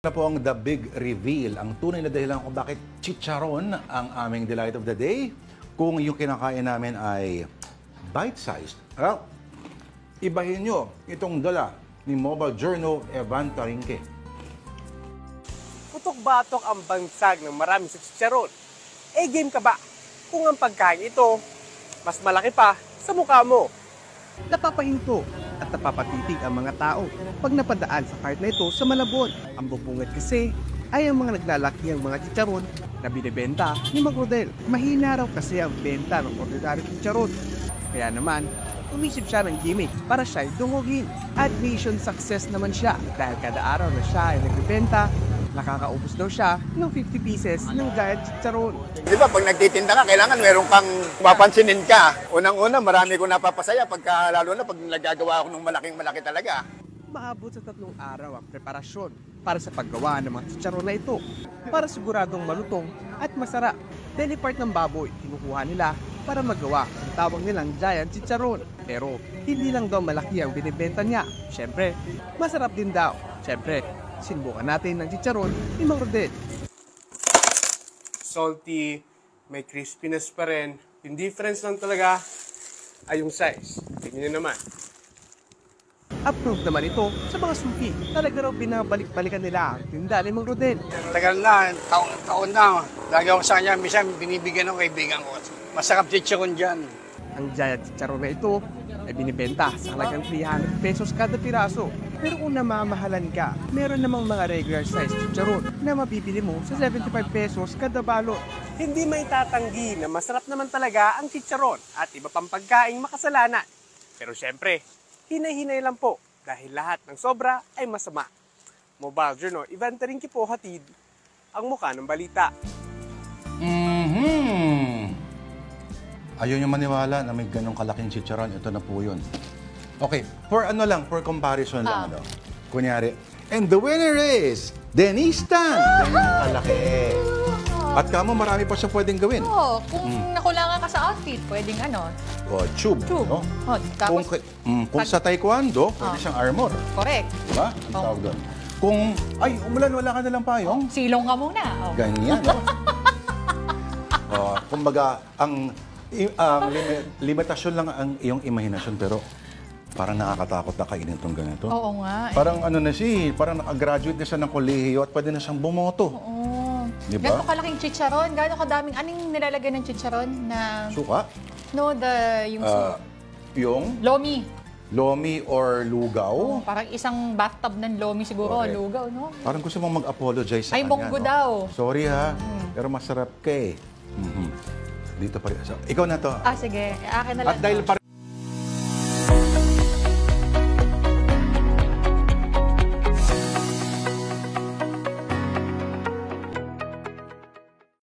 Na po ang the big reveal, ang tunay na dahilan kung bakit chicharon ang aming delight of the day. Kung yung kinakain namin ay bite-sized. Ibahin nyo itong dala ni Mobile Journal Evan Tarinque. Putok-batok ang bansag ng marami sa chicharon. Game ka ba kung ang pagkain ito mas malaki pa sa mukha mo? Napapahinto at napapatitig ang mga tao pag napadaan sa cart na ito sa Malabon. Ang bubungad kasi ay ang mga naglalaki ang mga chicharon na binibenta ni Mang Rodel. Mahina raw kasi ang benta ng ordinary chicharon. Kaya naman, umisip siya ng gimmick para siya ay dungogin. At mission success naman siya dahil kada araw na siya ay nagbibenta, nakakaubos daw siya ng 50 pieces ng giant chicharon. Di ba, pag nagtitinda ka, kailangan meron kang mapansinin ka. Unang-una, marami ko napapasaya, lalo na pag nagagawa ako ng malaking-malaki talaga. Maabot sa 3 araw ang preparasyon para sa paggawa ng mga chicharon na ito para siguradong malutong at masarap. Daily part ng baboy, kinukuha nila para magawa ang tawag nilang giant chicharon. Pero hindi lang daw malaki ang binibenta niya. Siyempre, masarap din daw. Siyempre, sinubukan natin ng chicharon ni Mang Rodel. Salty, may crispiness pa rin. Yung difference lang talaga ay yung size. Tingnan niyo naman. Approved naman ito sa mga suki. Talaga raw binabalik-balikan nila ang tinda ni Mang Rodel. Tagal na, taon na. Lagi ako sa kanya, minsan binibigyan ng kaibigan ko. Masarap chicharon dyan. Ang giant chicharon na ito ay binibenta sa halagang 300 pesos kada piraso. Pero kung namamahalan ka, meron namang mga regular size chicharon na mabibili mo sa 75 pesos kada balot. Hindi may tatanggi na masarap naman talaga ang chicharon at iba pang pagkaing makasalanan. Pero syempre, hinay-hinay lang po dahil lahat ng sobra ay masama. Mobile Journal, Evan Tarinque po hatid ang mukha ng balita. Ayaw nyo maniwala na may ganong kalaking chicharon. Ito na po yun. Okay, for comparison lang. Kunyari, and the winner is Denise Tan. Ganyan kalaki. At kamo, marami pa siya pwedeng gawin. Oo, kung nakulangan ka sa outfit, pwedeng Tube. tube. No? Tapos, Kung sa taekwondo, pwede siyang armor. correct. Diba? Ang tawag doon. Kung, ay, umulan, wala ka nalang payong. Silong ka muna. Ganyan, no? Kumbaga, ang limitasyon lang ang iyong imahinasyon, pero parang nakakatakot na kainin itong ganito. Oo nga. Parang parang nakagraduate na siya ng kolehiyo at pwede na siyang bumoto. Oo. Diba? Gano'ng kalaking chicharon? Gano'ng kadaming, anong nilalagay ng chicharon na... Suka? No, yung Yung lomi or lugaw. parang isang bathtub ng lomi siguro, Correct. lugaw, no? Parang gusto mong mag-apologize sa Ay, kanya. monggo daw. Sorry ha, pero masarap ka eh. Dito pa rin. So, ikaw na to. Sige. Akin na lang. At dahil